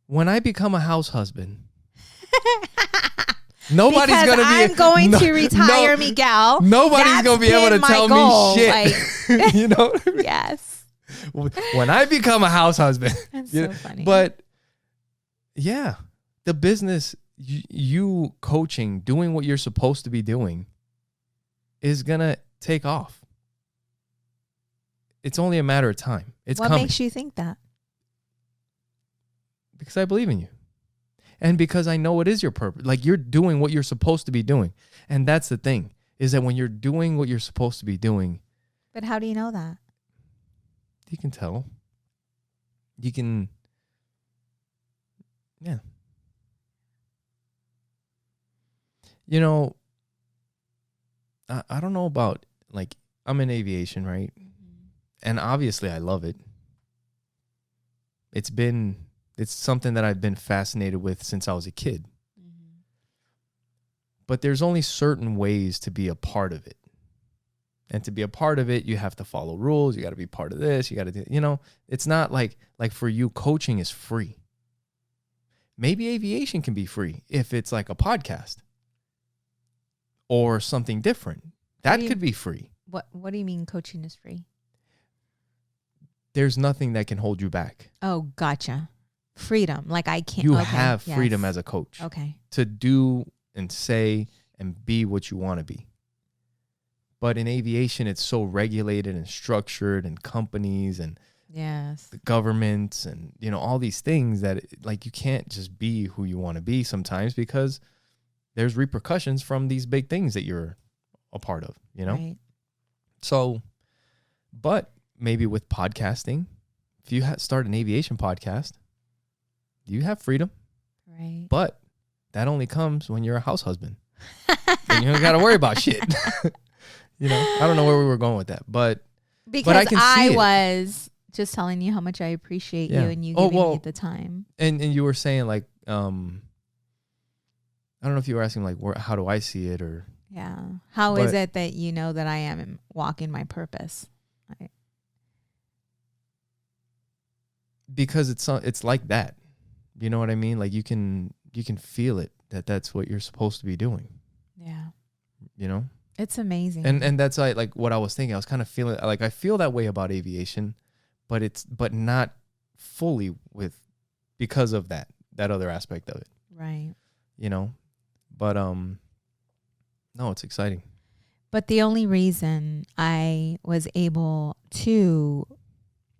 S2: when I become a house husband, nobody's going to be.
S1: I'm going to retire, Miguel.
S2: Nobody's going to be able to tell me shit.
S1: Like,
S2: you know?
S1: Yes.
S2: When I become a house husband.
S1: That's so funny.
S2: But yeah, the business, you coaching, doing what you're supposed to be doing is going to take off. It's only a matter of time. It's
S1: what
S2: coming.
S1: makes you think that?
S2: Because I believe in you. And because I know it is your purpose. Like you're doing what you're supposed to be doing. And that's the thing, is that when you're doing what you're supposed to be doing.
S1: But how do you know that?
S2: You can tell. You can. Yeah. You know, I don't know about, like, I'm in aviation, right? And obviously I love it. It's something that I've been fascinated with since I was a kid. Mm-hmm. But there's only certain ways to be a part of it. And to be a part of it, you have to follow rules. You got to be part of this. You got to do, it's not like for you, coaching is free. Maybe aviation can be free if it's like a podcast or something different. That could be free.
S1: What do you mean coaching is free?
S2: There's nothing that can hold you back.
S1: Oh, gotcha. Freedom. Like I can't.
S2: You have freedom as a coach.
S1: Okay.
S2: To do and say and be what you want to be. But in aviation, it's so regulated and structured, and companies and the governments and, all these things that like you can't just be who you want to be sometimes, because there's repercussions from these big things that you're a part of,
S1: Right.
S2: So, but maybe with podcasting, if you start an aviation podcast, you have freedom.
S1: Right.
S2: But that only comes when you're a house husband. And you don't got to worry about shit. I don't know where we were going with that, but
S1: because
S2: I
S1: was just telling you how much I appreciate you and you giving me the time.
S2: And you were saying like, I don't know if you were asking like, how do I see it, or
S1: how is it that you know that I am walking my purpose?
S2: Because it's like that, you know what I mean? Like you can feel it, that's what you're supposed to be doing.
S1: Yeah. It's amazing.
S2: And that's like what I was thinking. I was kind of feeling like I feel that way about aviation, but not fully because of that other aspect of it.
S1: Right.
S2: But no, it's exciting.
S1: But the only reason I was able to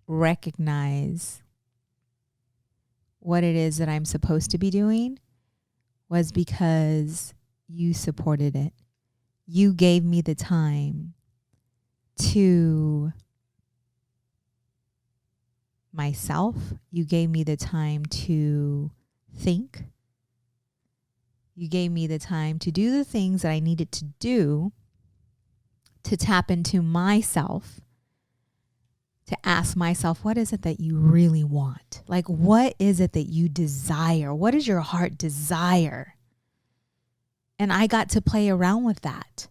S1: recognize what it is that I'm supposed to be doing was because you supported it. You gave me the time to myself. You gave me the time to think. You gave me the time to do the things that I needed to do to tap into myself, to ask myself, what is it that you really want? Like, what is it that you desire? What does your heart desire? And I got to play around with that.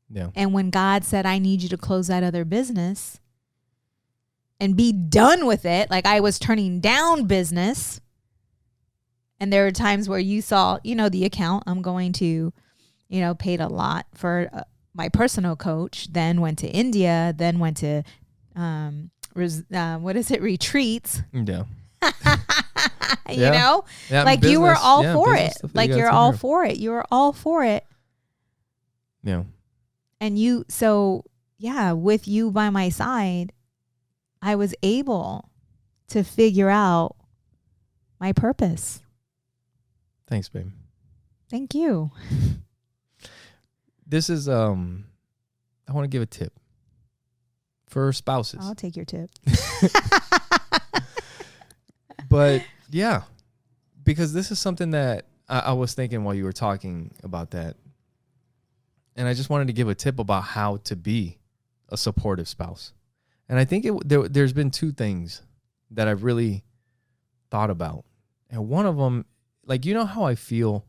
S2: Yeah.
S1: And when God said, I need you to close that other business and be done with it, like I was turning down business. And there were times where you saw, the account, I'm going to, paid a lot for my personal coach, then went to India, then went to, retreats.
S2: Yeah.
S1: Like business, you were all for it. Like you're all for it. You were all for it.
S2: Yeah.
S1: And with you by my side, I was able to figure out my purpose.
S2: Thanks, babe.
S1: Thank you.
S2: This is, I want to give a tip for spouses.
S1: I'll take your tip.
S2: But yeah, because this is something that I was thinking while you were talking about that. And I just wanted to give a tip about how to be a supportive spouse. And I think there's been two things that I've really thought about. And one of them, like, how I feel.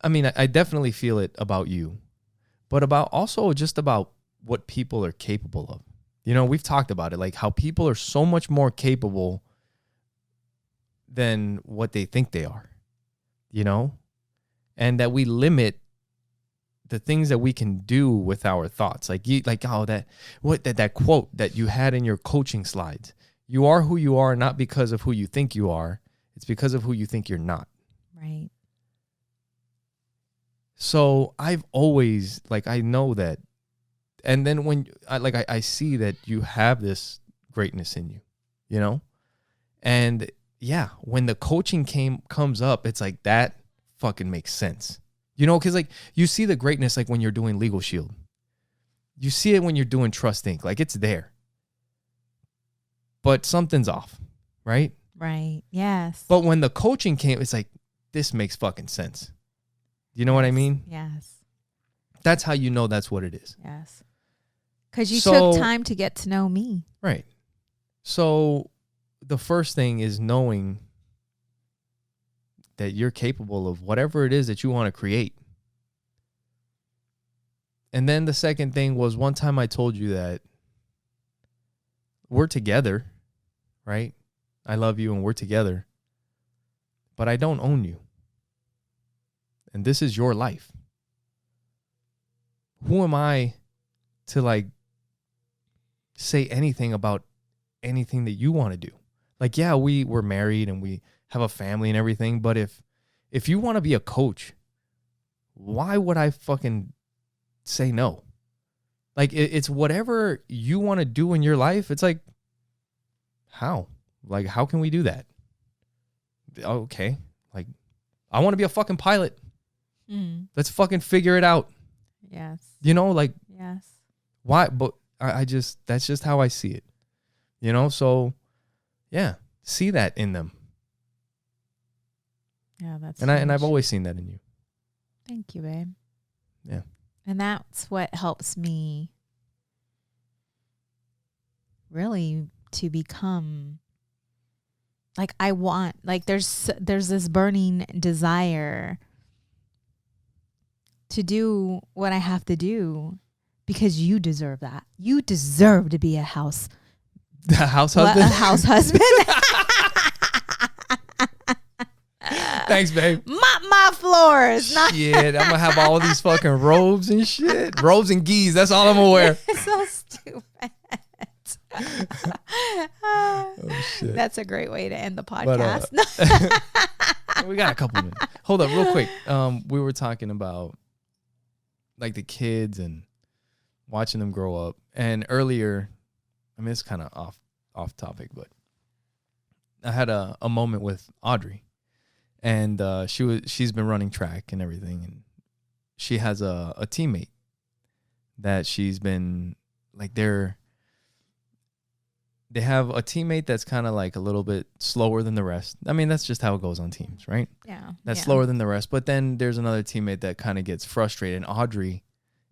S2: I mean, I definitely feel it about you, but also about what people are capable of. We've talked about it, like how people are so much more capable than what they think they are, and that we limit the things that we can do with our thoughts. That quote that you had in your coaching slides, you are who you are, not because of who you think you are. It's because of who you think you're not.
S1: Right.
S2: So I've always, I know that. And then when I see that you have this greatness in you, and yeah, when the coaching comes up, it's like that fucking makes sense. Because you see the greatness when you're doing Legal Shield. You see it when you're doing Trust Inc. It's there. But something's off, right?
S1: Right. Yes.
S2: But when the coaching came, it's like, this makes fucking sense. You know what I mean?
S1: Yes.
S2: That's how you know that's what it is.
S1: Yes. Because you took time to get to know me.
S2: Right. So the first thing is knowing that you're capable of whatever it is that you want to create. And then the second thing was one time I told you that we're together, right? I love you and we're together, but I don't own you. And this is your life. Who am I to like say anything about anything that you want to do? Like, yeah, we're married and we have a family and everything, but if you want to be a coach, why would I fucking say no? Like, it's whatever you want to do in your life. It's like, how? Like, how can we do that? Okay. Like, I want to be a fucking pilot. Let's fucking figure it out.
S1: Yes.
S2: You know, like,
S1: yes.
S2: Why? But I just, that's just how I see it. You know, so yeah, see that in them.
S1: Yeah, that's
S2: and I've always seen that in you.
S1: Thank you, babe.
S2: Yeah.
S1: And that's what helps me really to become like I want, like there's this burning desire to do what I have to do because you deserve that. You deserve to be a house
S2: husband.
S1: A house husband.
S2: Thanks, babe.
S1: Mop my floors.
S2: Shit, I'm gonna have all these fucking robes and shit. Robes and geese. That's all I'm gonna wear.
S1: So stupid.
S2: Oh shit.
S1: That's a great way to end the podcast.
S2: We got a couple minutes. Hold up, real quick. We were talking about like the kids and watching them grow up. And earlier, I mean, it's kind of off topic, but I had a moment with Audrey. And she's been running track and everything, and she has a teammate that she's been like they have a teammate that's kind of like a little bit slower than the rest. I mean, that's just how it goes on teams, right?
S1: Yeah.
S2: That's slower than the rest. But then there's another teammate that kind of gets frustrated. And Audrey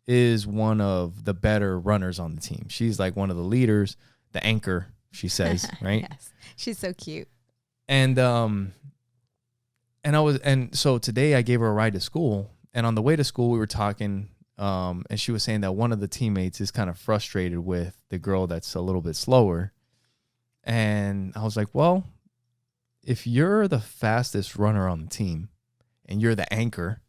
S2: is one of the better runners on the team. She's like one of the leaders, the anchor, she says, right?
S1: Yes. She's so cute.
S2: And so today I gave her a ride to school, and on the way to school we were talking, and she was saying that one of the teammates is kind of frustrated with the girl that's a little bit slower. And I was like, well, if you're the fastest runner on the team and you're the anchor,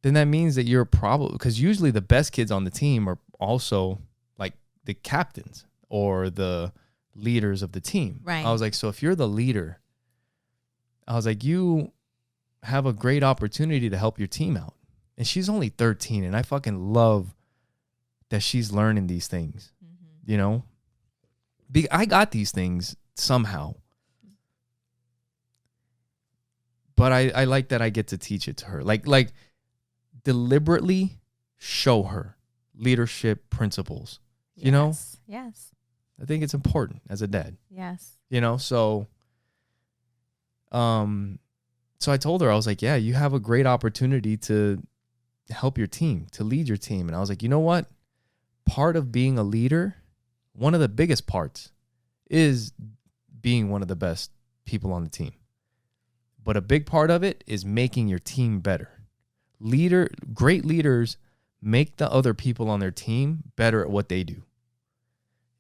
S2: then that means that you're probably, because usually the best kids on the team are also like the captains or the leaders of the team.
S1: Right.
S2: I was like, so if you're the leader, I was like, you have a great opportunity to help your team out. And she's only 13, and I fucking love that she's learning these things, you know? I got these things somehow. But I like that I get to teach it to her. Like deliberately show her leadership principles, you know?
S1: Yes.
S2: I think it's important as a dad.
S1: Yes.
S2: You know, so I told her, I was like, yeah, you have a great opportunity to help your team, to lead your team. And I was like, you know what? Part of being a leader, one of the biggest parts is being one of the best people on the team. But a big part of it is making your team better. Great leaders make the other people on their team better at what they do.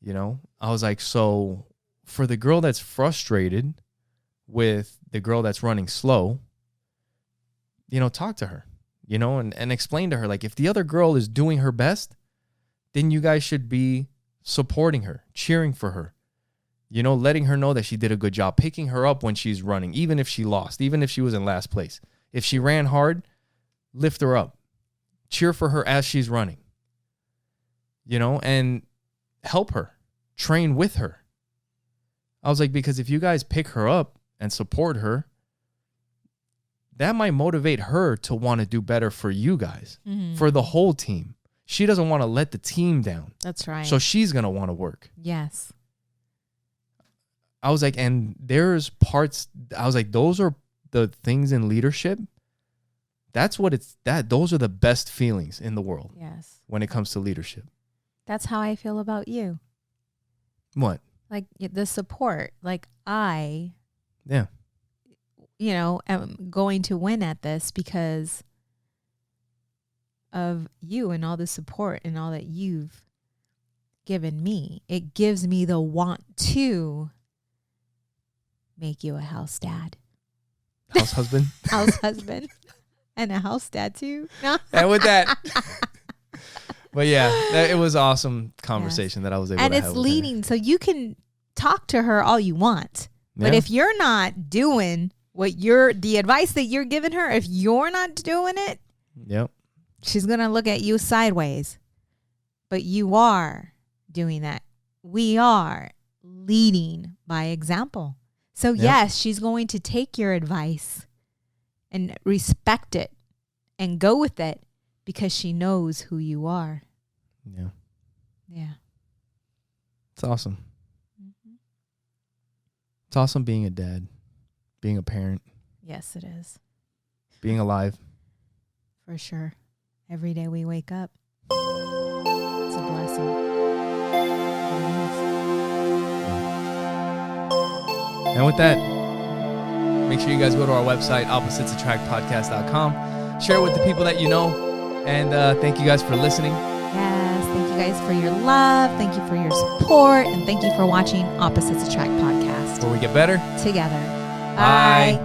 S2: You know, I was like, so for the girl that's frustrated with the girl that's running slow, you know, talk to her, you know, and explain to her, like, if the other girl is doing her best, then you guys should be supporting her, cheering for her, you know, letting her know that she did a good job, picking her up when she's running, even if she lost, even if she was in last place. If she ran hard, lift her up, cheer for her as she's running, you know, and help her, train with her. I was like, because if you guys pick her up and support her, that might motivate her to want to do better for you guys, for the whole team. She doesn't want to let the team down.
S1: That's right.
S2: So she's going to want to work.
S1: Yes.
S2: I was like, and there's parts, I was like, those are the things in leadership. Those are the best feelings in the world.
S1: Yes.
S2: When it comes to leadership.
S1: That's how I feel about you.
S2: What?
S1: Like the support, like I,
S2: yeah,
S1: you know, am going to win at this because of you and all the support and all that you've given me. It gives me the want to make you a house dad.
S2: House husband.
S1: House husband. And a house dad too.
S2: And with that. But yeah, it was awesome conversation that I was able to have.
S1: And it's leading. So you can talk to her all you want. But if you're not doing the advice that you're giving her, if you're not doing it,
S2: yep,
S1: she's going to look at you sideways. But you are doing that. We are leading by example. So yes, she's going to take your advice and respect it and go with it because she knows who you are.
S2: Yeah.
S1: Yeah.
S2: It's awesome. It's awesome being a dad, being a parent.
S1: Yes, it is.
S2: Being alive.
S1: For sure. Every day we wake up, it's a blessing.
S2: And with that, make sure you guys go to our website, oppositesattractpodcast.com. Share it with the people that you know. And thank you guys for listening.
S1: Yes, thank you guys for your love. Thank you for your support. And thank you for watching Opposites Attract Podcast.
S2: Where we get better
S1: together.
S2: Bye.